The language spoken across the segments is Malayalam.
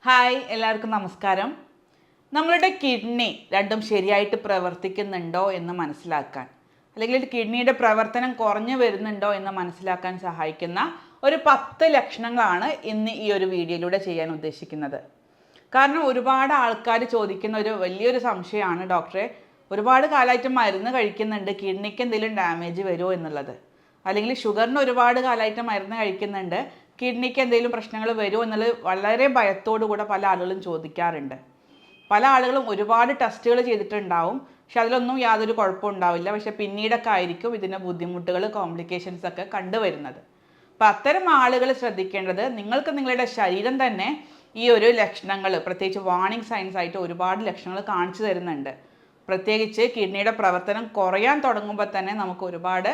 ഹായ് എല്ലാവർക്കും നമസ്കാരം. നമ്മളുടെ കിഡ്നി രണ്ടും ശരിയായിട്ട് പ്രവർത്തിക്കുന്നുണ്ടോ എന്ന് മനസ്സിലാക്കാൻ, അല്ലെങ്കിൽ കിഡ്നിയുടെ പ്രവർത്തനം കുറഞ്ഞു വരുന്നുണ്ടോ എന്ന് മനസ്സിലാക്കാൻ സഹായിക്കുന്ന ഒരു 10 ലക്ഷണങ്ങളാണ് ഇന്ന് ഈ ഒരു വീഡിയോയിലൂടെ ചെയ്യാൻ ഉദ്ദേശിക്കുന്നത്. കാരണം ഒരുപാട് ആൾക്കാർ ചോദിക്കുന്ന ഒരു വലിയൊരു സംശയമാണ്, ഡോക്ടറെ ഒരുപാട് കാലമായിട്ട് മരുന്ന് കഴിക്കുന്നുണ്ട്, കിഡ്നിക്ക് എന്തെങ്കിലും ഡാമേജ് വരുമോ എന്നുള്ളത്. അല്ലെങ്കിൽ ഷുഗറിന് ഒരുപാട് കാലമായിട്ട് മരുന്ന് കഴിക്കുന്നുണ്ട്, കിഡ്നിക്ക് എന്തെങ്കിലും പ്രശ്നങ്ങൾ വരുമോ എന്നുള്ളത് വളരെ ഭയത്തോടു കൂടെ പല ആളുകളും ചോദിക്കാറുണ്ട്. പല ആളുകളും ഒരുപാട് ടെസ്റ്റുകൾ ചെയ്തിട്ടുണ്ടാവും, പക്ഷെ അതിലൊന്നും യാതൊരു കുഴപ്പവും ഉണ്ടാവില്ല. പക്ഷെ പിന്നീടൊക്കെ ആയിരിക്കും ഇതിൻ്റെ ബുദ്ധിമുട്ടുകൾ, കോംപ്ലിക്കേഷൻസ് ഒക്കെ കണ്ടുവരുന്നത്. അപ്പം അത്തരം ആളുകൾ ശ്രദ്ധിക്കേണ്ടത്, നിങ്ങൾക്ക് നിങ്ങളുടെ ശരീരം തന്നെ ഈ ഒരു ലക്ഷണങ്ങൾ, പ്രത്യേകിച്ച് വാർണിംഗ് സൈൻസ് ആയിട്ട് ഒരുപാട് ലക്ഷണങ്ങൾ കാണിച്ചു തരുന്നുണ്ട്. പ്രത്യേകിച്ച് കിഡ്നിയുടെ പ്രവർത്തനം കുറയാൻ തുടങ്ങുമ്പോൾ തന്നെ നമുക്ക് ഒരുപാട്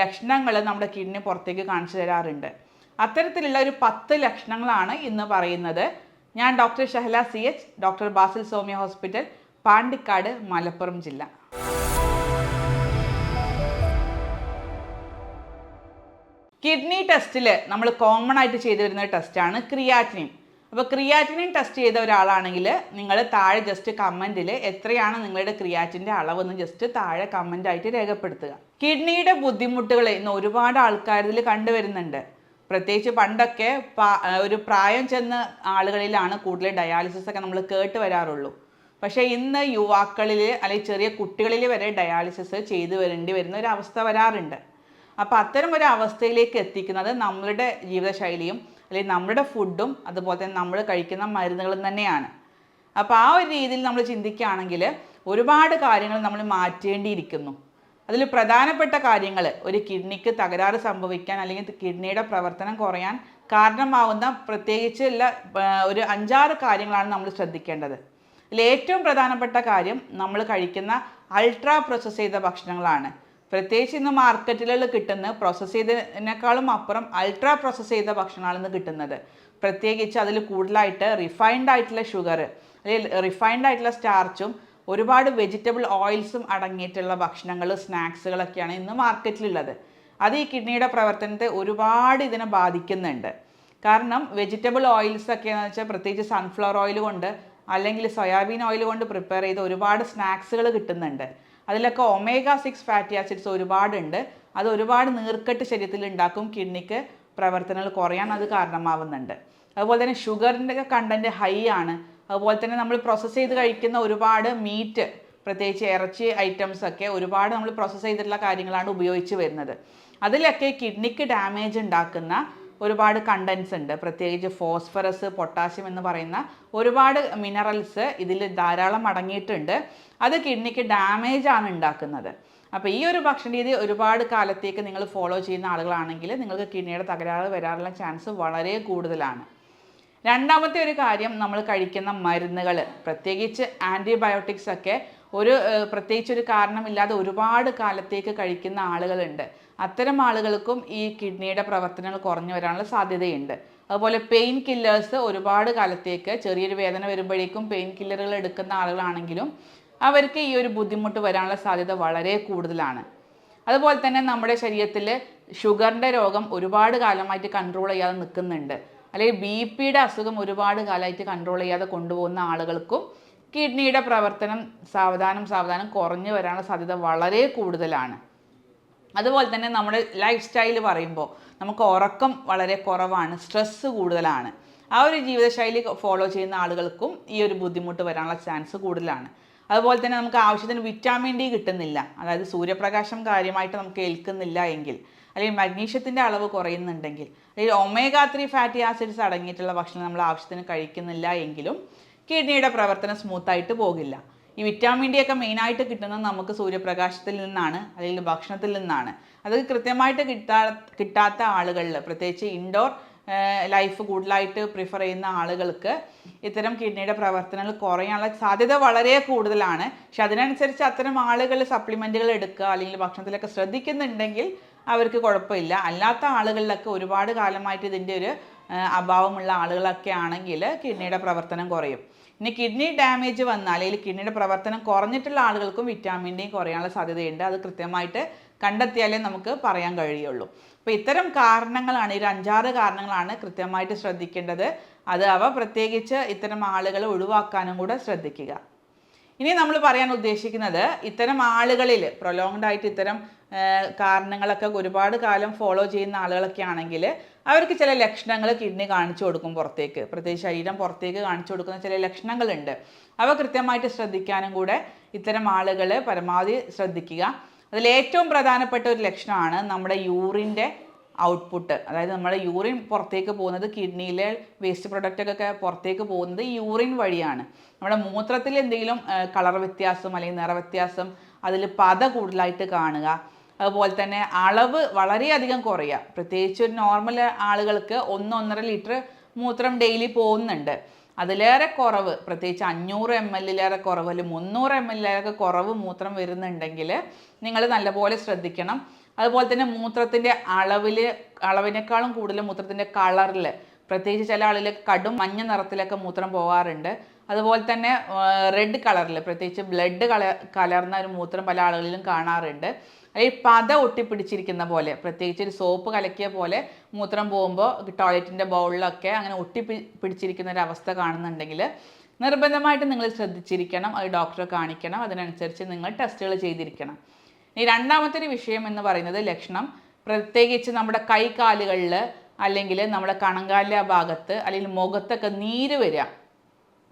ലക്ഷണങ്ങൾ നമ്മുടെ കിഡ്നി പുറത്തേക്ക് കാണിച്ചു തരാറുണ്ട്. അത്തരത്തിലുള്ള ഒരു 10 ലക്ഷണങ്ങളാണ് ഇന്ന് പറയുന്നത്. ഞാൻ doctor Shahala CH, doctor Basil Soumya hospital, Pandikkad, Malappuram ജില്ല. കിഡ്നി ടെസ്റ്റിൽ നമ്മൾ കോമൺ ആയിട്ട് ചെയ്തു വരുന്ന ടെസ്റ്റാണ് ക്രിയാറ്റിനിൻ. അപ്പോൾ ക്രിയാറ്റിനിൻ ടെസ്റ്റ് ചെയ്ത ഒരാളാണെങ്കിൽ നിങ്ങൾ താഴെ ജസ്റ്റ് കമൻറ്റിൽ എത്രയാണ് നിങ്ങളുടെ ക്രിയാറ്റിൻ്റെ അളവെന്ന് ജസ്റ്റ് താഴെ കമൻ്റായിട്ട് രേഖപ്പെടുത്തുക. കിഡ്നിയുടെ ബുദ്ധിമുട്ടുകൾ ഇന്ന് ഒരുപാട് ആൾക്കാരിൽ കണ്ടുവരുന്നുണ്ട്. പ്രത്യേകിച്ച് പണ്ടൊക്കെ ഒരു പ്രായം ചെന്ന ആളുകളിലാണ് കൂടുതൽ ഡയാലിസിസ് ഒക്കെ നമ്മൾ കേട്ട് വരാറുള്ളൂ. പക്ഷേ ഇന്ന് യുവാക്കളിൽ അല്ലെങ്കിൽ ചെറിയ കുട്ടികളിൽ വരെ ഡയാലിസിസ് ചെയ്തു വരേണ്ടി വരുന്ന ഒരു അവസ്ഥ വരാറുണ്ട്. അപ്പോൾ അത്തരം ഒരു അവസ്ഥയിലേക്ക് എത്തിക്കുന്നത് നമ്മളുടെ ജീവിതശൈലിയും അല്ലെങ്കിൽ നമ്മുടെ ഫുഡും അതുപോലെ തന്നെ നമ്മൾ കഴിക്കുന്ന മരുന്നുകളും തന്നെയാണ്. അപ്പോൾ ആ ഒരു രീതിയിൽ നമ്മൾ ചിന്തിക്കുകയാണെങ്കിൽ ഒരുപാട് കാര്യങ്ങൾ നമ്മൾ മാറ്റേണ്ടിയിരിക്കുന്നു. അതിൽ പ്രധാനപ്പെട്ട കാര്യങ്ങൾ, ഒരു കിഡ്നിക്ക് തകരാറ് സംഭവിക്കാൻ അല്ലെങ്കിൽ കിഡ്നിയുടെ പ്രവർത്തനം കുറയാൻ കാരണമാവുന്ന പ്രത്യേകിച്ച് ഒരു 5-6 കാര്യങ്ങളാണ് നമ്മൾ ശ്രദ്ധിക്കേണ്ടത്. അതിൽ ഏറ്റവും പ്രധാനപ്പെട്ട കാര്യം നമ്മൾ കഴിക്കുന്ന അൾട്രാ പ്രോസസ്സ് ചെയ്ത ഭക്ഷണങ്ങളാണ്. പ്രത്യേകിച്ച് ഇന്ന് മാർക്കറ്റുകളിൽ കിട്ടുന്ന പ്രോസസ്സ് ചെയ്തതിനേക്കാളും അപ്പുറം അൾട്രാ പ്രോസസ്സ് ചെയ്ത ഭക്ഷണമാണ് ഇന്ന് കിട്ടുന്നത്. പ്രത്യേകിച്ച് അതിൽ കൂടുതലായിട്ട് റിഫൈൻഡ് ആയിട്ടുള്ള ഷുഗർ അല്ലെങ്കിൽ റിഫൈൻഡ് ആയിട്ടുള്ള സ്റ്റാർച്ചും ഒരുപാട് വെജിറ്റബിൾ ഓയിൽസും അടങ്ങിയിട്ടുള്ള ഭക്ഷണങ്ങൾ, സ്നാക്സുകളൊക്കെയാണ് ഇന്ന് മാർക്കറ്റിലുള്ളത്. അത് ഈ കിഡ്നിയുടെ പ്രവർത്തനത്തെ ഒരുപാട് ഇതിനെ ബാധിക്കുന്നുണ്ട്. കാരണം വെജിറ്റബിൾ ഓയിൽസ് ഒക്കെ എന്ന് വെച്ചാൽ പ്രത്യേകിച്ച് സൺഫ്ലവർ ഓയിൽ കൊണ്ട് അല്ലെങ്കിൽ സോയാബീൻ ഓയിൽ കൊണ്ട് പ്രിപ്പയർ ചെയ്ത ഒരുപാട് സ്നാക്സുകൾ കിട്ടുന്നുണ്ട്. അതിലൊക്കെ omega-6 ഫാറ്റി ആസിഡ്സ് ഒരുപാടുണ്ട്. അത് ഒരുപാട് നീർക്കെട്ട് ശരീരത്തിൽ ഉണ്ടാക്കും, കിഡ്നിക്ക് പ്രവർത്തനങ്ങൾ കുറയാൻ അത് കാരണമാവുന്നുണ്ട്. അതുപോലെ തന്നെ ഷുഗറിൻ്റെ കണ്ടൻറ്റ് ഹൈ ആണ്. അതുപോലെ തന്നെ നമ്മൾ പ്രോസസ്സ് ചെയ്ത് കഴിക്കുന്ന ഒരുപാട് മീറ്റ്, പ്രത്യേകിച്ച് ഇറച്ചി ഐറ്റംസ് ഒക്കെ ഒരുപാട് നമ്മൾ പ്രോസസ്സ് ചെയ്തിട്ടുള്ള കാര്യങ്ങളാണ് ഉപയോഗിച്ച് വരുന്നത്. അതിലൊക്കെ കിഡ്നിക്ക് ഡാമേജ് ഉണ്ടാക്കുന്ന ഒരുപാട് കണ്ടൻസ് ഉണ്ട്. പ്രത്യേകിച്ച് ഫോസ്ഫറസ്, പൊട്ടാസ്യം എന്ന് പറയുന്ന ഒരുപാട് മിനറൽസ് ഇതിൽ ധാരാളം അടങ്ങിയിട്ടുണ്ട്. അത് കിഡ്നിക്ക് ഡാമേജ് ആണ് ഉണ്ടാക്കുന്നത്. അപ്പോൾ ഈ ഒരു ഭക്ഷണ രീതി ഒരുപാട് കാലത്തേക്ക് നിങ്ങൾ ഫോളോ ചെയ്യുന്ന ആളുകളാണെങ്കിൽ നിങ്ങൾക്ക് കിഡ്നിയുടെ തകരാറ് വരാനുള്ള ചാൻസ് വളരെ കൂടുതലാണ്. രണ്ടാമത്തെ ഒരു കാര്യം, നമ്മൾ കഴിക്കുന്ന മരുന്നുകൾ, പ്രത്യേകിച്ച് ആൻറ്റിബയോട്ടിക്സ് ഒക്കെ പ്രത്യേകിച്ചൊരു കാരണമില്ലാതെ ഒരുപാട് കാലത്തേക്ക് കഴിക്കുന്ന ആളുകളുണ്ട്. അത്തരം ആളുകൾക്കും ഈ കിഡ്നിയുടെ പ്രവർത്തനങ്ങൾ കുറഞ്ഞു വരാനുള്ള സാധ്യതയുണ്ട്. അതുപോലെ പെയിൻ കില്ലേഴ്സ് ഒരുപാട് കാലത്തേക്ക്, ചെറിയൊരു വേദന വരുമ്പോഴേക്കും പെയിൻ കില്ലറുകൾ എടുക്കുന്ന ആളുകളാണെങ്കിലും അവർക്ക് ഈ ഒരു ബുദ്ധിമുട്ട് വരാനുള്ള സാധ്യത വളരെ കൂടുതലാണ്. അതുപോലെ തന്നെ നമ്മുടെ ശരീരത്തിൽ ഷുഗറിൻ്റെ രോഗം ഒരുപാട് കാലമായിട്ട് കൺട്രോൾ ചെയ്യാതെ നിൽക്കുന്നുണ്ട്, അല്ലെങ്കിൽ BP-യുടെ അസുഖം ഒരുപാട് കാലമായിട്ട് കൺട്രോൾ ചെയ്യാതെ കൊണ്ടുപോകുന്ന ആളുകൾക്കും കിഡ്നിയുടെ പ്രവർത്തനം സാവധാനം കുറഞ്ഞു വരാനുള്ള സാധ്യത വളരെ കൂടുതലാണ്. അതുപോലെ തന്നെ നമ്മുടെ ലൈഫ് സ്റ്റൈൽ പറയുമ്പോൾ നമുക്ക് ഉറക്കം വളരെ കുറവാണ്, സ്ട്രെസ്സ് കൂടുതലാണ്. ആ ഒരു ജീവിതശൈലി ഫോളോ ചെയ്യുന്ന ആളുകൾക്കും ഈ ഒരു ബുദ്ധിമുട്ട് വരാനുള്ള ചാൻസ് കൂടുതലാണ്. അതുപോലെ തന്നെ നമുക്ക് ആവശ്യത്തിന് വിറ്റാമിൻ D കിട്ടുന്നില്ല, അതായത് സൂര്യപ്രകാശം കാര്യമായിട്ട് നമുക്ക് ഏൽക്കുന്നില്ല എങ്കിൽ, അല്ലെങ്കിൽ മഗ്നീഷ്യത്തിൻ്റെ അളവ് കുറയുന്നുണ്ടെങ്കിൽ, അല്ലെങ്കിൽ omega-3 ഫാറ്റി ആസിഡ്സ് അടങ്ങിയിട്ടുള്ള ഭക്ഷണം നമ്മൾ ആവശ്യത്തിന് കഴിക്കുന്നില്ല എങ്കിലും കിഡ്നിയുടെ പ്രവർത്തനം സ്മൂത്തായിട്ട് പോകില്ല. ഈ വിറ്റാമിൻ D ഒക്കെ മെയിനായിട്ട് കിട്ടുന്നത് നമുക്ക് സൂര്യപ്രകാശത്തിൽ നിന്നാണ്, അല്ലെങ്കിൽ ഭക്ഷണത്തിൽ നിന്നാണ്. അത് കൃത്യമായിട്ട് കിട്ടാത്ത ആളുകളിൽ, പ്രത്യേകിച്ച് ഇൻഡോർ ലൈഫ് കൂടുതലായിട്ട് പ്രിഫർ ചെയ്യുന്ന ആളുകൾക്ക് ഇത്തരം കിഡ്നിയുടെ പ്രവർത്തനങ്ങൾ കുറയാനുള്ള സാധ്യത വളരെ കൂടുതലാണ്. പക്ഷെ അതിനനുസരിച്ച് അത്തരം ആളുകൾ സപ്ലിമെൻറ്റുകൾ എടുക്കുക അല്ലെങ്കിൽ ഭക്ഷണത്തിലൊക്കെ ശ്രദ്ധിക്കുന്നുണ്ടെങ്കിൽ അവർക്ക് കുഴപ്പമില്ല. അല്ലാത്ത ആളുകളിലൊക്കെ ഒരുപാട് കാലമായിട്ട് ഇതിൻ്റെ ഒരു അഭാവമുള്ള ആളുകളൊക്കെ ആണെങ്കിൽ കിഡ്നിയുടെ പ്രവർത്തനം കുറയും. ഇനി കിഡ്നി ഡാമേജ് വന്നാൽ, അല്ലെങ്കിൽ കിഡ്നിയുടെ പ്രവർത്തനം കുറഞ്ഞിട്ടുള്ള ആളുകൾക്കും വിറ്റാമിൻ D കുറയാനുള്ള സാധ്യതയുണ്ട്. അത് കൃത്യമായിട്ട് കണ്ടെത്തിയാലേ നമുക്ക് പറയാൻ കഴിയുള്ളൂ. അപ്പോൾ ഇത്തരം കാരണങ്ങളാണ്, ഒരു 5-6 കാരണങ്ങളാണ് കൃത്യമായിട്ട് ശ്രദ്ധിക്കേണ്ടത്. അവ പ്രത്യേകിച്ച് ഇത്തരം ആളുകൾ ഒഴിവാക്കാനും കൂടെ ശ്രദ്ധിക്കുക. ഇനി നമ്മൾ പറയാൻ ഉദ്ദേശിക്കുന്നത് ഇത്തരം ആളുകളിൽ പ്രൊലോങ്ഡ് ആയിട്ട് ഇത്തരം കാരണങ്ങളൊക്കെ ഒരുപാട് കാലം ഫോളോ ചെയ്യുന്ന ആളുകളൊക്കെ ആണെങ്കിൽ അവർക്ക് ചില ലക്ഷണങ്ങൾ കിഡ്നി കാണിച്ചു കൊടുക്കും പുറത്തേക്ക്, പ്രത്യേകിച്ച് ശരീരം പുറത്തേക്ക് കാണിച്ചു കൊടുക്കുന്ന ചില ലക്ഷണങ്ങളുണ്ട്. അവ കൃത്യമായിട്ട് ശ്രദ്ധിക്കാനും കൂടെ ഇത്തരം ആളുകൾ പരമാവധി ശ്രദ്ധിക്കുക. അതിലേറ്റവും പ്രധാനപ്പെട്ട ഒരു ലക്ഷണമാണ് നമ്മുടെ യൂറിൻ്റെ ഔട്ട്പുട്ട്. അതായത് നമ്മുടെ യൂറിൻ പുറത്തേക്ക് പോകുന്നത്, കിഡ്നിയിലെ വേസ്റ്റ് പ്രൊഡക്റ്റൊക്കെ പുറത്തേക്ക് പോകുന്നത് ഈ യൂറിൻ വഴിയാണ്. നമ്മുടെ മൂത്രത്തിൽ എന്തെങ്കിലും കളർ വ്യത്യാസം അല്ലെങ്കിൽ നിറവ്യത്യാസം, അതിൽ പത കൂടുതലായിട്ട് കാണുക, അതുപോലെ തന്നെ അളവ് വളരെയധികം കുറയുക. പ്രത്യേകിച്ച് ഒരു നോർമൽ ആളുകൾക്ക് 1-1.5 ലിറ്റർ മൂത്രം ഡെയിലി പോകുന്നുണ്ട്. അതിലേറെ കുറവ്, പ്രത്യേകിച്ച് 500 ml കുറവ് അല്ലെങ്കിൽ 300 ml കുറവ് മൂത്രം വരുന്നുണ്ടെങ്കിൽ നിങ്ങൾ നല്ലപോലെ ശ്രദ്ധിക്കണം. അതുപോലെ തന്നെ മൂത്രത്തിൻ്റെ അളവിനേക്കാളും കൂടുതൽ മൂത്രത്തിൻ്റെ കളറിൽ, പ്രത്യേകിച്ച് ചില ആളുകൾ കടും മഞ്ഞ നിറത്തിലൊക്കെ മൂത്രം പോകാറുണ്ട്. അതുപോലെ തന്നെ റെഡ് കളറിൽ, പ്രത്യേകിച്ച് ബ്ലഡ് കലർന്ന ഒരു മൂത്രം പല ആളുകളിലും കാണാറുണ്ട്. അല്ലെങ്കിൽ പത ഒട്ടിപ്പിടിച്ചിരിക്കുന്ന പോലെ, പ്രത്യേകിച്ച് ഒരു സോപ്പ് കലക്കിയ പോലെ മൂത്രം പോകുമ്പോൾ ടോയ്ലറ്റിൻ്റെ ബൗളിലൊക്കെ അങ്ങനെ പിടിച്ചിരിക്കുന്ന ഒരു അവസ്ഥ കാണുന്നുണ്ടെങ്കിൽ നിർബന്ധമായിട്ട് നിങ്ങൾ ശ്രദ്ധിച്ചിരിക്കണം. അത് ഡോക്ടറെ കാണിക്കണം. അതിനനുസരിച്ച് നിങ്ങൾ ടെസ്റ്റുകൾ ചെയ്തിരിക്കണം. ഇനി രണ്ടാമത്തെ ഒരു വിഷയം എന്ന് പറയുന്നത് ലക്ഷണം, പ്രത്യേകിച്ച് നമ്മുടെ കൈകാലുകളിൽ അല്ലെങ്കിൽ നമ്മുടെ കണങ്കാലിലെ ഭാഗത്ത് അല്ലെങ്കിൽ മുഖത്തൊക്കെ നീര് വരിക.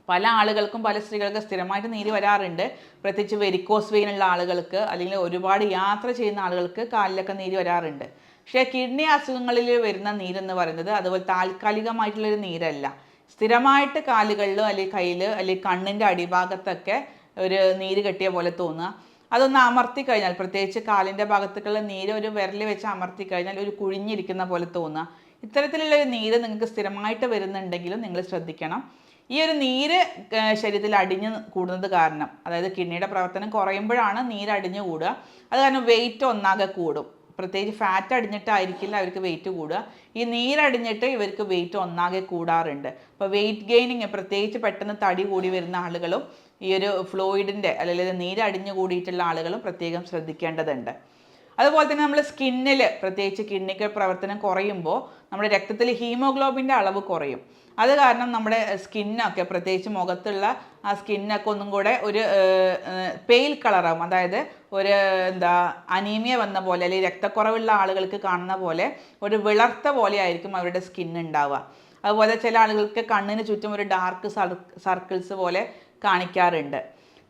പല ആളുകൾക്കും പല സ്ത്രീകൾക്ക് സ്ഥിരമായിട്ട് നീര് വരാറുണ്ട്. പ്രത്യേകിച്ച് വെരിക്കോസ് വെയിനുള്ള ആളുകൾക്ക് അല്ലെങ്കിൽ ഒരുപാട് യാത്ര ചെയ്യുന്ന ആളുകൾക്ക് കാലിലൊക്കെ നീര് വരാറുണ്ട്. പക്ഷേ കിഡ്നി അസുഖങ്ങളിൽ വരുന്ന നീരെന്ന് പറയുന്നത് അതുപോലെ താൽക്കാലികമായിട്ടുള്ളൊരു നീരല്ല. സ്ഥിരമായിട്ട് കാലുകളിലോ അല്ലെങ്കിൽ കയ്യിൽ അല്ലെങ്കിൽ കണ്ണിൻ്റെ അടിഭാഗത്തൊക്കെ ഒരു നീര് കെട്ടിയ പോലെ തോന്നുക. അതൊന്ന് അമർത്തി കഴിഞ്ഞാൽ, പ്രത്യേകിച്ച് കാലിൻ്റെ ഭാഗത്തേക്കുള്ള നീര് ഒരു വിരൽ വെച്ച് അമർത്തി കഴിഞ്ഞാൽ ഒരു കുഴിഞ്ഞിരിക്കുന്ന പോലെ തോന്നുക. ഇത്തരത്തിലുള്ളൊരു നീര് നിങ്ങൾക്ക് സ്ഥിരമായിട്ട് വരുന്നുണ്ടെങ്കിലും നിങ്ങൾ ശ്രദ്ധിക്കണം. ഈ ഒരു നീര് ശരീരത്തിൽ അടിഞ്ഞ് കൂടുന്നത് കാരണം, അതായത് കിഡ്നിയുടെ പ്രവർത്തനം കുറയുമ്പോഴാണ് നീര് അടിഞ്ഞു കൂടുക. അത് കാരണം വെയിറ്റ് ഒന്നാകെ കൂടും. പ്രത്യേകിച്ച് ഫാറ്റ് അടിഞ്ഞിട്ടായിരിക്കില്ല അവർക്ക് വെയിറ്റ് കൂടുക. ഈ നീരടിഞ്ഞിട്ട് ഇവർക്ക് വെയിറ്റ് ഒന്നാകെ കൂടാറുണ്ട്. അപ്പോൾ വെയിറ്റ് ഗെയിനിങ്, പ്രത്യേകിച്ച് പെട്ടെന്ന് തടി കൂടി വരുന്ന ആളുകളും ഈ ഒരു ഫ്ലൂയിഡിൻ്റെ അല്ലെങ്കിൽ നീരടിഞ്ഞു കൂടിയിട്ടുള്ള ആളുകളും പ്രത്യേകം ശ്രദ്ധിക്കേണ്ടതുണ്ട്. അതുപോലെ തന്നെ നമ്മൾ സ്കിന്നിൽ, പ്രത്യേകിച്ച് കിഡ്നിക്ക് പ്രവർത്തനം കുറയുമ്പോൾ നമ്മുടെ രക്തത്തിൽ ഹീമോഗ്ലോബിൻ്റെ അളവ് കുറയും. അത് കാരണം നമ്മുടെ സ്കിന്നൊക്കെ, പ്രത്യേകിച്ച് മുഖത്തുള്ള ആ സ്കിന്നൊക്കെ ഒന്നും കൂടെ ഒരു പെയിൽ കളറാകും. അതായത് ഒരു അനീമിയ വന്ന പോലെ അല്ലെങ്കിൽ രക്തക്കുറവുള്ള ആളുകൾക്ക് കാണുന്ന പോലെ ഒരു വിളർത്ത പോലെ ആയിരിക്കും അവരുടെ സ്കിൻ ഉണ്ടാവുക. അതുപോലെ ചില ആളുകൾക്ക് കണ്ണിന് ചുറ്റും ഒരു ഡാർക്ക് സർക്കിൾസ് പോലെ കാണിക്കാറുണ്ട്.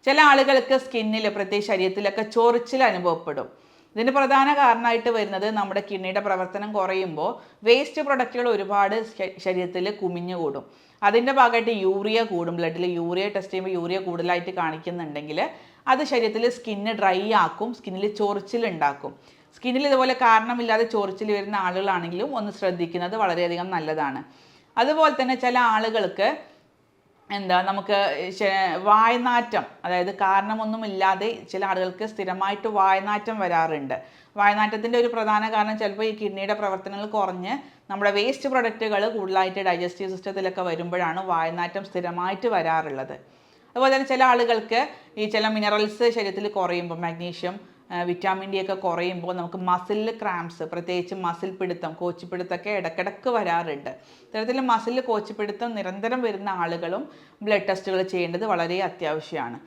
ചില ആളുകൾക്ക് സ്കിന്നിൽ, പ്രത്യേകിച്ച് ശരീരത്തിലൊക്കെ ചൊറിച്ചിൽ അനുഭവപ്പെടും. ഇതിന് പ്രധാന കാരണമായിട്ട് വരുന്നത് നമ്മുടെ കിഡ്നിയുടെ പ്രവർത്തനം കുറയുമ്പോൾ വേസ്റ്റ് പ്രൊഡക്റ്റുകൾ ഒരുപാട് ശരീരത്തിൽ കുമിഞ്ഞുകൂടും. അതിൻ്റെ ഭാഗമായിട്ട് യൂറിയ കൂടും. ബ്ലഡിൽ യൂറിയ ടെസ്റ്റ് ചെയ്യുമ്പോൾ യൂറിയ കൂടുതലായിട്ട് കാണിക്കുന്നുണ്ടെങ്കിൽ അത് ശരീരത്തിൽ സ്കിന്ന് ഡ്രൈ ആക്കും, സ്കിന്നിൽ ചൊറിച്ചിലുണ്ടാക്കും. സ്കിന്നിൽ ഇതുപോലെ കാരണമില്ലാതെ ചൊറിച്ചിൽ വരുന്ന ആളുകളാണെങ്കിലും ഒന്ന് ശ്രദ്ധിക്കുന്നത് വളരെയധികം നല്ലതാണ്. അതുപോലെ തന്നെ ചില ആളുകൾക്ക് നമുക്ക് വായനാറ്റം, അതായത് കാരണമൊന്നുമില്ലാതെ ചില ആളുകൾക്ക് സ്ഥിരമായിട്ട് വായനാറ്റം വരാറുണ്ട്. വായനാറ്റത്തിൻ്റെ ഒരു പ്രധാന കാരണം ചിലപ്പോൾ ഈ കിഡ്നിയുടെ പ്രവർത്തനങ്ങൾ കുറഞ്ഞ് നമ്മുടെ വേസ്റ്റ് പ്രൊഡക്റ്റുകൾ കൂടുതലായിട്ട് ഡൈജസ്റ്റീവ് സിസ്റ്റത്തിലൊക്കെ വരുമ്പോഴാണ് വായനാറ്റം സ്ഥിരമായിട്ട് വരാറുള്ളത്. അതുപോലെ തന്നെ ചില ആളുകൾക്ക് ഈ ചില മിനറൽസ് ശരീരത്തിൽ കുറയുമ്പോൾ, മാഗ്നീഷ്യം, വിറ്റാമിൻ ഡി ഒക്കെ കുറയുമ്പോൾ നമുക്ക് മസിൽ ക്രാംസ്, പ്രത്യേകിച്ച് മസിൽ പിടുത്തം, കോച്ചിപ്പിടുത്തമൊക്കെ ഇടയ്ക്കിടയ്ക്ക് വരാറുണ്ട്. ഇത്തരത്തിൽ മസിൽ കോച്ചിപ്പിടുത്തം നിരന്തരം വരുന്ന ആളുകളും ബ്ലഡ് ടെസ്റ്റുകൾ ചെയ്യേണ്ടത് വളരെ അത്യാവശ്യമാണ്.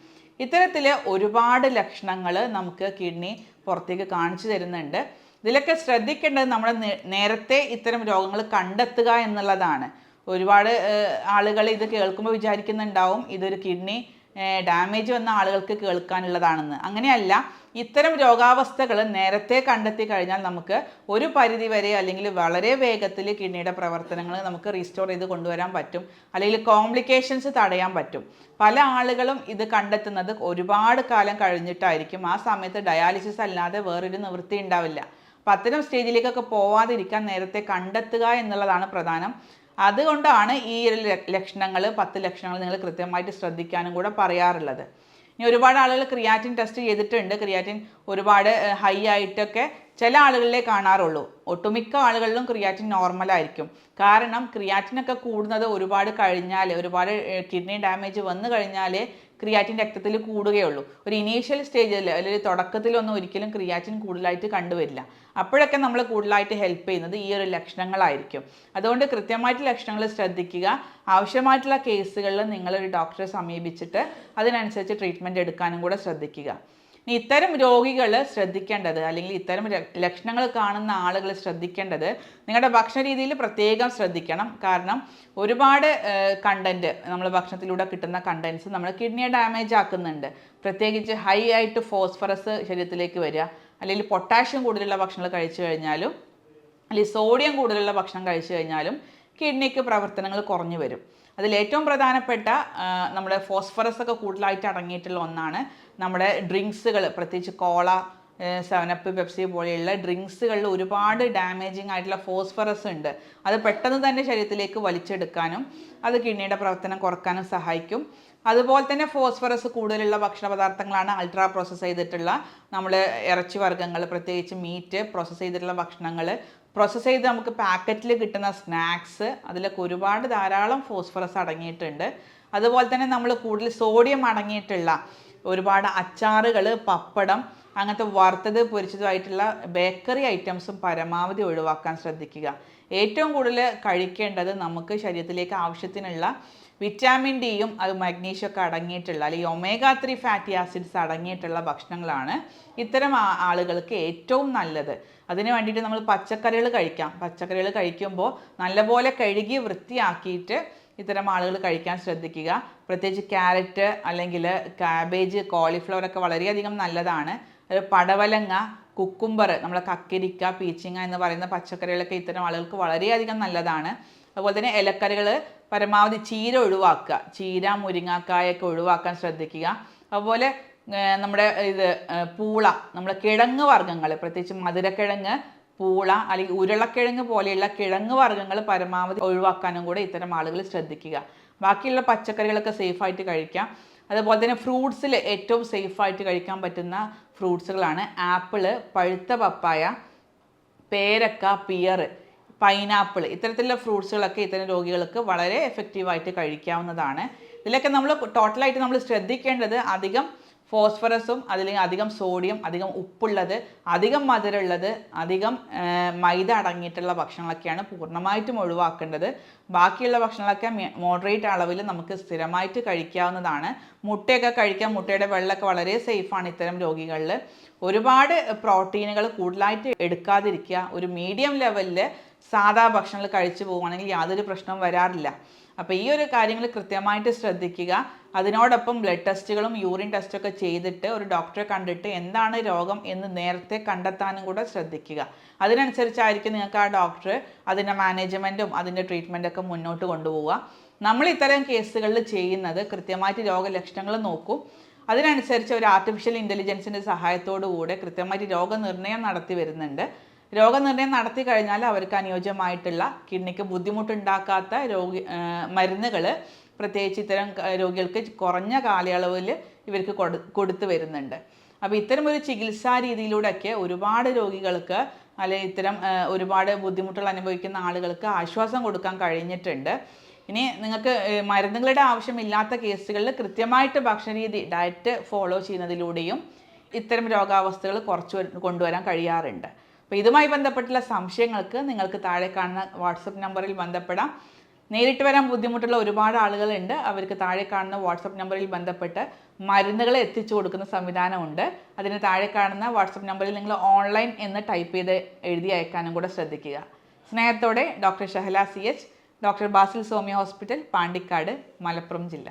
ഇത്തരത്തിൽ ഒരുപാട് ലക്ഷണങ്ങൾ നമുക്ക് കിഡ്നി പുറത്തേക്ക് കാണിച്ചു തരുന്നുണ്ട്. ഇതിലൊക്കെ ശ്രദ്ധിക്കേണ്ടത് നമ്മൾ നേരത്തെ ഇത്തരം രോഗങ്ങൾ കണ്ടെത്തുക എന്നുള്ളതാണ്. ഒരുപാട് ആളുകൾ ഇത് കേൾക്കുമ്പോൾ വിചാരിക്കുന്നുണ്ടാവും ഇതൊരു കിഡ്നി ഡാമേജ് വന്ന ആളുകൾക്ക് കേൾക്കാനുള്ളതാണെന്ന്. അങ്ങനെയല്ല. ഇത്തരം രോഗാവസ്ഥകൾ നേരത്തെ കണ്ടെത്തി കഴിഞ്ഞാൽ നമുക്ക് ഒരു പരിധി വരെ അല്ലെങ്കിൽ വളരെ വേഗത്തിൽ കിഡ്നിയുടെ പ്രവർത്തനങ്ങൾ നമുക്ക് റീസ്റ്റോർ ചെയ്ത് കൊണ്ടുവരാൻ പറ്റും, അല്ലെങ്കിൽ കോംപ്ലിക്കേഷൻസ് തടയാൻ പറ്റും. പല ആളുകളും ഇത് കണ്ടെത്തുന്നത് ഒരുപാട് കാലം കഴിഞ്ഞിട്ടായിരിക്കും. ആ സമയത്ത് ഡയാലിസിസ് അല്ലാതെ വേറൊരു നിവൃത്തി ഉണ്ടാവില്ല. അപ്പം അത്തരം സ്റ്റേജിലേക്കൊക്കെ പോവാതിരിക്കാൻ നേരത്തെ കണ്ടെത്തുക എന്നുള്ളതാണ് പ്രധാനം. അതുകൊണ്ടാണ് ഈ ഒരു ലക്ഷണങ്ങൾ, 10 ലക്ഷണങ്ങൾ നിങ്ങൾ കൃത്യമായിട്ട് ശ്രദ്ധിക്കാനും കൂടെ പറയാറുള്ളത്. ഇനി ഒരുപാട് ആളുകൾ ക്രിയാറ്റിൻ ടെസ്റ്റ് ചെയ്തിട്ടുണ്ട്. ക്രിയാറ്റിൻ ഒരുപാട് ഹൈ ആയിട്ടൊക്കെ ചില ആളുകളിലേ കാണാറുള്ളൂ. ഒട്ടുമിക്ക ആളുകളിലും ക്രിയാറ്റിൻ നോർമലായിരിക്കും. കാരണം ക്രിയാറ്റിനൊക്കെ കൂടുന്നത് ഒരുപാട് കഴിഞ്ഞാൽ, ഒരുപാട് കിഡ്നി ഡാമേജ് വന്നു കഴിഞ്ഞാൽ ക്രിയാറ്റിൻ രക്തത്തിൽ കൂടുകയുള്ളൂ. ഒരു ഇനീഷ്യൽ സ്റ്റേജിൽ അല്ലെങ്കിൽ തുടക്കത്തിലൊന്നും ഒരിക്കലും ക്രിയാറ്റിൻ കൂടുതലായിട്ട് കണ്ടുവരില്ല. അപ്പോഴൊക്കെ നമ്മൾ കൂടുതലായിട്ട് ഹെൽപ്പ് ചെയ്യുന്നത് ഈ ഒരു ലക്ഷണങ്ങളായിരിക്കും. അതുകൊണ്ട് കൃത്യമായിട്ട് ലക്ഷണങ്ങൾ ശ്രദ്ധിക്കുക. ആവശ്യമായിട്ടുള്ള കേസുകളിൽ നിങ്ങളൊരു ഡോക്ടറെ സമീപിച്ചിട്ട് അതിനനുസരിച്ച് ട്രീറ്റ്മെൻറ്റ് എടുക്കാനും കൂടെ ശ്രദ്ധിക്കുക. ഇനി ഇത്തരം രോഗികൾ ശ്രദ്ധിക്കേണ്ടത്, അല്ലെങ്കിൽ ഇത്തരം ലക്ഷണങ്ങൾ കാണുന്ന ആളുകൾ ശ്രദ്ധിക്കേണ്ടത്, നിങ്ങളുടെ ഭക്ഷണ രീതിയിൽ പ്രത്യേകം ശ്രദ്ധിക്കണം. കാരണം ഒരുപാട് കണ്ടൻറ്റ്, നമ്മൾ ഭക്ഷണത്തിലൂടെ കിട്ടുന്ന കണ്ടൻസ് നമ്മൾ കിഡ്നിയെ ഡാമേജ് ആക്കുന്നുണ്ട്. പ്രത്യേകിച്ച് ഹൈ ആയിട്ട് ഫോസ്ഫറസ് ശരീരത്തിലേക്ക് വരിക, അല്ലെങ്കിൽ പൊട്ടാഷ്യം കൂടുതലുള്ള ഭക്ഷണങ്ങൾ കഴിച്ചു കഴിഞ്ഞാലും, അല്ലെങ്കിൽ സോഡിയം കൂടുതലുള്ള ഭക്ഷണം കഴിച്ചു കഴിഞ്ഞാലും കിഡ്നിക്ക് പ്രവർത്തനങ്ങൾ കുറഞ്ഞു വരും. അതിലേറ്റവും പ്രധാനപ്പെട്ട നമ്മുടെ ഫോസ്ഫറസ് ഒക്കെ കൂടുതലായിട്ട് അടങ്ങിയിട്ടുള്ള ഒന്നാണ് നമ്മുടെ ഡ്രിങ്ക്സുകൾ. പ്രത്യേകിച്ച് കോള, 7up, പെപ്സി പോലെയുള്ള ഡ്രിങ്ക്സുകളിൽ ഒരുപാട് ഡാമേജിങ് ആയിട്ടുള്ള ഫോസ്ഫറസ് ഉണ്ട്. അത് പെട്ടെന്ന് തന്നെ ശരീരത്തിലേക്ക് വലിച്ചെടുക്കാനും അത് കിഡ്നിയുടെ പ്രവർത്തനം കുറക്കാനും സഹായിക്കും. അതുപോലെ തന്നെ ഫോസ്ഫറസ് കൂടുതലുള്ള ഭക്ഷണ പദാർത്ഥങ്ങളാണ് അൾട്രാ പ്രോസസ്സ് ചെയ്തിട്ടുള്ള നമ്മൾ ഇറച്ചി വർഗ്ഗങ്ങൾ, പ്രത്യേകിച്ച് മീറ്റ്, പ്രോസസ്സ് ചെയ്തിട്ടുള്ള ഭക്ഷണങ്ങൾ, പ്രോസസ്സ് ചെയ്ത് നമുക്ക് പാക്കറ്റിൽ കിട്ടുന്ന സ്നാക്സ്, അതിലൊക്കെ ഒരുപാട് ധാരാളം ഫോസ്ഫറസ് അടങ്ങിയിട്ടുണ്ട്. അതുപോലെ തന്നെ നമ്മൾ കൂടുതൽ സോഡിയം അടങ്ങിയിട്ടുള്ള ഒരുപാട് അച്ചാറുകൾ, പപ്പടം, അങ്ങനത്തെ വറുത്തത് പൊരിച്ചതുമായിട്ടുള്ള ബേക്കറി ഐറ്റംസും പരമാവധി ഒഴിവാക്കാൻ ശ്രദ്ധിക്കുക. ഏറ്റവും കൂടുതൽ കഴിക്കേണ്ടത് നമുക്ക് ശരീരത്തിലേക്ക് ആവശ്യത്തിനുള്ള വിറ്റാമിൻ ഡിയും അത് മഗ്നീഷ്യം ഒക്കെ അടങ്ങിയിട്ടുള്ള, അല്ലെങ്കിൽ omega-3 ഫാറ്റി ആസിഡ്സ് അടങ്ങിയിട്ടുള്ള ഭക്ഷണങ്ങളാണ് ഇത്തരം ആളുകൾക്ക് ഏറ്റവും നല്ലത്. അതിന് വേണ്ടിയിട്ട് നമ്മൾ പച്ചക്കറികൾ കഴിക്കാം. പച്ചക്കറികൾ കഴിക്കുമ്പോൾ നല്ലപോലെ കഴുകി വൃത്തിയാക്കിയിട്ട് ഇത്തരം ആളുകൾ കഴിക്കാൻ ശ്രദ്ധിക്കുക. പ്രത്യേകിച്ച് ക്യാരറ്റ്, അല്ലെങ്കിൽ കാബേജ്, കോളിഫ്ലവർ ഒക്കെ വളരെയധികം നല്ലതാണ്. പടവലങ്ങ, കുക്കുംബർ, നമ്മളെ കക്കിരിക്ക, പീച്ചിങ്ങ എന്ന് പറയുന്ന പച്ചക്കറികളൊക്കെ ഇത്തരം ആളുകൾക്ക് വളരെയധികം നല്ലതാണ്. അതുപോലെ തന്നെ ഇലക്കറികൾ പരമാവധി ചീര ഒഴിവാക്കുക. ചീര, മുരിങ്ങാക്കായൊക്കെ ഒഴിവാക്കാൻ ശ്രദ്ധിക്കുക. അതുപോലെ നമ്മുടെ പൂള, നമ്മുടെ കിഴങ്ങ് വർഗ്ഗങ്ങൾ, പ്രത്യേകിച്ച് മധുരക്കിഴങ്ങ്, പൂള, അല്ലെങ്കിൽ ഉരുളക്കിഴങ്ങ് പോലെയുള്ള കിഴങ്ങ് വർഗ്ഗങ്ങൾ പരമാവധി ഒഴിവാക്കാനും കൂടെ ഇത്തരം ആളുകൾ ശ്രദ്ധിക്കുക. ബാക്കിയുള്ള പച്ചക്കറികളൊക്കെ സേഫായിട്ട് കഴിക്കാം. അതുപോലെ തന്നെ ഫ്രൂട്ട്സിൽ ഏറ്റവും സേഫായിട്ട് കഴിക്കാൻ പറ്റുന്ന ഫ്രൂട്ട്സുകളാണ് ആപ്പിള്, പഴുത്ത പപ്പായ, പേരക്ക, പിയർ, പൈനാപ്പിൾ. ഇത്തരത്തിലുള്ള ഫ്രൂട്ട്സുകളൊക്കെ ഇത്തരം രോഗികൾക്ക് വളരെ എഫക്റ്റീവായിട്ട് കഴിക്കാവുന്നതാണ്. ഇതിലൊക്കെ നമ്മൾ ടോട്ടലായിട്ട് നമ്മൾ ശ്രദ്ധിക്കേണ്ടത് അധികം ഫോസ്ഫറസും അതിലേക്ക് അധികം സോഡിയം, അധികം ഉപ്പുള്ളത്, അധികം മധുരമുള്ളത്, അധികം മൈദ അടങ്ങിയിട്ടുള്ള ഭക്ഷണങ്ങളൊക്കെയാണ് പൂർണ്ണമായിട്ടും ഒഴിവാക്കേണ്ടത്. ബാക്കിയുള്ള ഭക്ഷണങ്ങളൊക്കെ മോഡറേറ്റ് അളവിൽ നമുക്ക് സ്ഥിരമായിട്ട് കഴിക്കാവുന്നതാണ്. മുട്ടയൊക്കെ കഴിക്കാം. മുട്ടയുടെ വെള്ളമൊക്കെ വളരെ സേഫാണ് ഇത്തരം രോഗികളിൽ. ഒരുപാട് പ്രോട്ടീനുകൾ കൂടുതലായിട്ട് എടുക്കാതിരിക്കുക. ഒരു മീഡിയം ലെവലിൽ സാധാ ഭക്ഷണങ്ങൾ കഴിച്ചു പോവുകയാണെങ്കിൽ യാതൊരു പ്രശ്നവും വരാറില്ല. അപ്പോൾ ഈ ഒരു കാര്യങ്ങൾ കൃത്യമായിട്ട് ശ്രദ്ധിക്കുക. അതിനോടൊപ്പം ബ്ലഡ് ടെസ്റ്റുകളും യൂറിൻ ടെസ്റ്റൊക്കെ ചെയ്തിട്ട് ഒരു ഡോക്ടറെ കണ്ടിട്ട് എന്താണ് രോഗം എന്ന് നേരത്തെ കണ്ടെത്താനും കൂടെ ശ്രദ്ധിക്കുക. അതിനനുസരിച്ചായിരിക്കും നിങ്ങൾക്ക് ആ ഡോക്ടർ അതിൻ്റെ മാനേജ്മെൻറ്റും അതിൻ്റെ ട്രീറ്റ്മെൻറ്റൊക്കെ മുന്നോട്ട് കൊണ്ടുപോവുക. നമ്മൾ ഇത്തരം കേസുകളിൽ ചെയ്യുന്നത് കൃത്യമായിട്ട് രോഗലക്ഷണങ്ങൾ നോക്കും. അതിനനുസരിച്ച് ഒരു ആർട്ടിഫിഷ്യൽ ഇൻ്റലിജൻസിൻ്റെ സഹായത്തോടു കൂടെ കൃത്യമായിട്ട് രോഗനിർണയം നടത്തി വരുന്നുണ്ട്. രോഗനിർണയം നടത്തി കഴിഞ്ഞാൽ അവർക്ക് അനുയോജ്യമായിട്ടുള്ള കിഡ്നിക്ക് ബുദ്ധിമുട്ടുണ്ടാക്കാത്ത മരുന്നുകൾ പ്രത്യേകിച്ച് ഇത്തരം രോഗികൾക്ക് കുറഞ്ഞ കാലയളവിൽ ഇവർക്ക് കൊടുത്തു വരുന്നുണ്ട്. അപ്പോൾ ഇത്തരം ഒരു ചികിത്സാ രീതിയിലൂടെയൊക്കെ ഒരുപാട് രോഗികൾക്ക്, അല്ലെങ്കിൽ ഇത്തരം ഒരുപാട് ബുദ്ധിമുട്ടുകൾ അനുഭവിക്കുന്ന ആളുകൾക്ക് ആശ്വാസം കൊടുക്കാൻ കഴിഞ്ഞിട്ടുണ്ട്. ഇനി നിങ്ങൾക്ക് മരുന്നുകളുടെ ആവശ്യമില്ലാത്ത കേസുകളിൽ കൃത്യമായിട്ട് ഭക്ഷണരീതി, ഡയറ്റ് ഫോളോ ചെയ്യുന്നതിലൂടെയും ഇത്തരം രോഗാവസ്ഥകൾ കൊണ്ടുവരാൻ കഴിയാറുണ്ട്. അപ്പോൾ ഇതുമായി ബന്ധപ്പെട്ടുള്ള സംശയങ്ങൾക്ക് നിങ്ങൾക്ക് താഴെ കാണുന്ന വാട്സപ്പ് നമ്പറിൽ ബന്ധപ്പെടാം. നേരിട്ട് വരാൻ ബുദ്ധിമുട്ടുള്ള ഒരുപാട് ആളുകളുണ്ട്. അവർക്ക് താഴെ കാണുന്ന വാട്സപ്പ് നമ്പറിൽ ബന്ധപ്പെട്ട് മരുന്നുകൾ എത്തിച്ചു കൊടുക്കുന്ന സംവിധാനമുണ്ട്. അതിന് താഴെ കാണുന്ന വാട്സപ്പ് നമ്പറിൽ നിങ്ങൾ ഓൺലൈൻ എന്ന് ടൈപ്പ് ചെയ്ത് എഴുതി അയക്കാനും കൂടെ ശ്രദ്ധിക്കുക. സ്നേഹത്തോടെ doctor Shahala CH, doctor Basil Soumya hospital, Pandikkad, Malappuram ജില്ല.